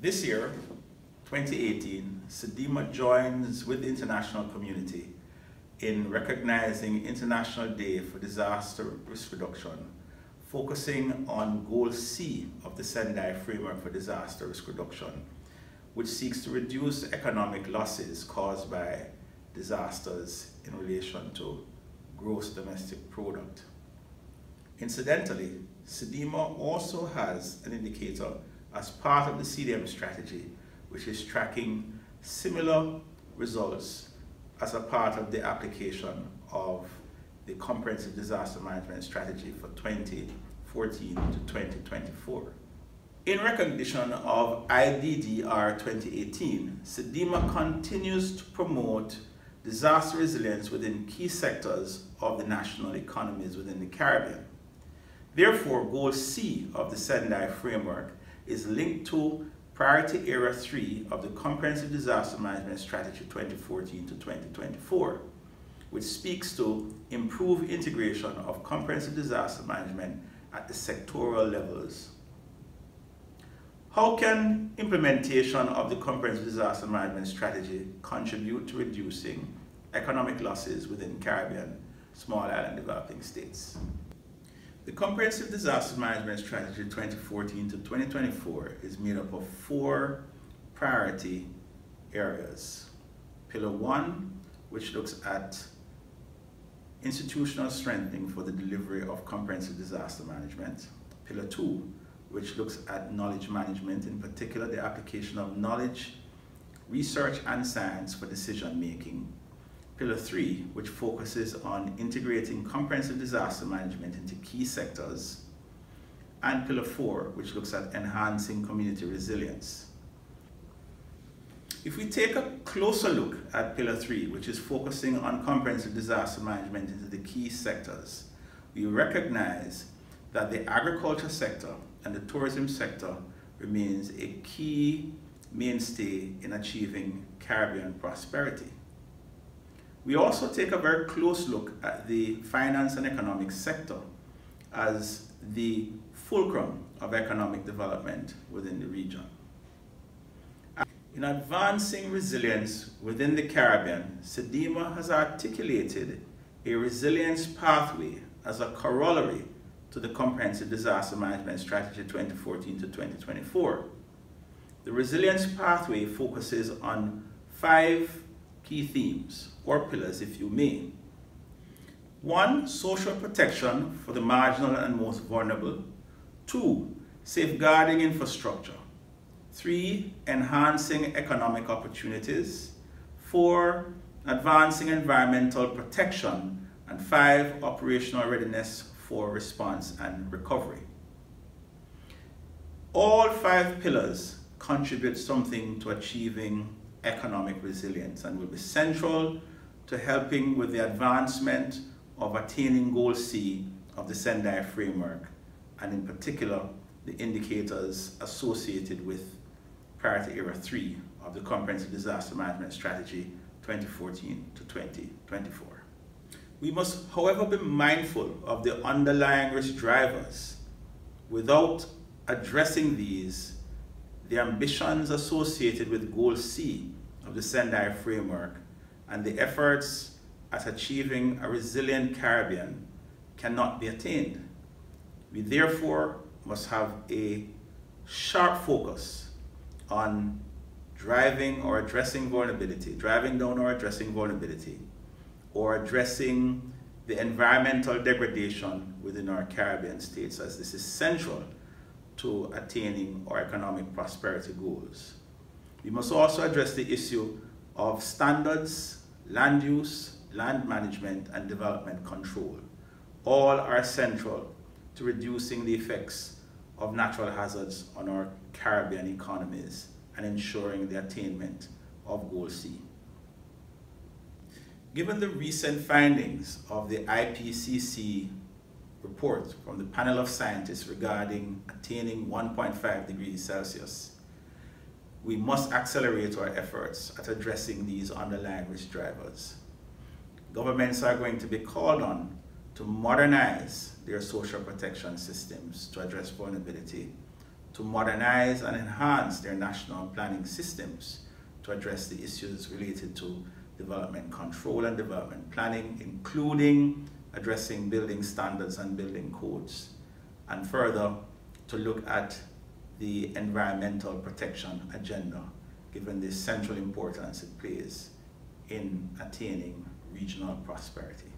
This year, 2018, SEDIMA joins with the international community in recognizing International Day for Disaster Risk Reduction, focusing on Goal C of the Sendai Framework for Disaster Risk Reduction, which seeks to reduce economic losses caused by disasters in relation to gross domestic product. Incidentally, SEDIMA also has an indicator as part of the CDM strategy, which is tracking similar results as a part of the application of the Comprehensive Disaster Management Strategy for 2014 to 2024. In recognition of IDDR 2018, SEDIMA continues to promote disaster resilience within key sectors of the national economies within the Caribbean. Therefore, Goal C of the Sendai Framework is linked to Priority Area 3 of the Comprehensive Disaster Management Strategy 2014 to 2024, which speaks to improved integration of comprehensive disaster management at the sectoral levels. How can implementation of the Comprehensive Disaster Management Strategy contribute to reducing economic losses within Caribbean, small island developing states? The Comprehensive Disaster Management Strategy 2014 to 2024 is made up of 4 priority areas. Pillar 1, which looks at institutional strengthening for the delivery of comprehensive disaster management. Pillar 2, which looks at knowledge management, in particular the application of knowledge, research and science for decision making. Pillar 3, which focuses on integrating comprehensive disaster management into key sectors. And Pillar 4, which looks at enhancing community resilience. If we take a closer look at Pillar 3, which is focusing on comprehensive disaster management into the key sectors, we recognize that the agriculture sector and the tourism sector remains a key mainstay in achieving Caribbean prosperity. We also take a very close look at the finance and economic sector as the fulcrum of economic development within the region. In advancing resilience within the Caribbean, SEDIMA has articulated a resilience pathway as a corollary to the Comprehensive Disaster Management Strategy 2014 to 2024. The resilience pathway focuses on 5 key themes, or pillars if you may. 1, social protection for the marginal and most vulnerable. 2, safeguarding infrastructure. 3, enhancing economic opportunities. 4, advancing environmental protection. And 5, operational readiness for response and recovery. All 5 pillars contribute something to achieving economic resilience and will be central to helping with the advancement of attaining Goal C of the Sendai Framework, and in particular the indicators associated with Priority Area 3 of the Comprehensive Disaster Management Strategy 2014 to 2024. We must, however, be mindful of the underlying risk drivers. Without addressing these, the ambitions associated with Goal C of the Sendai Framework and the efforts at achieving a resilient Caribbean cannot be attained. We therefore must have a sharp focus on driving or addressing vulnerability, driving down or addressing vulnerability, or addressing the environmental degradation within our Caribbean states, as this is central to attaining our economic prosperity goals. We must also address the issue of standards, land use, land management, and development control. All are central to reducing the effects of natural hazards on our Caribbean economies and ensuring the attainment of Goal C. Given the recent findings of the IPCC report from the panel of scientists regarding attaining 1.5 degrees Celsius, we must accelerate our efforts at addressing these underlying risk drivers. Governments are going to be called on to modernize their social protection systems to address vulnerability, to modernize and enhance their national planning systems to address the issues related to development control and development planning, including addressing building standards and building codes, and further to look at the environmental protection agenda, given the central importance it plays in attaining regional prosperity.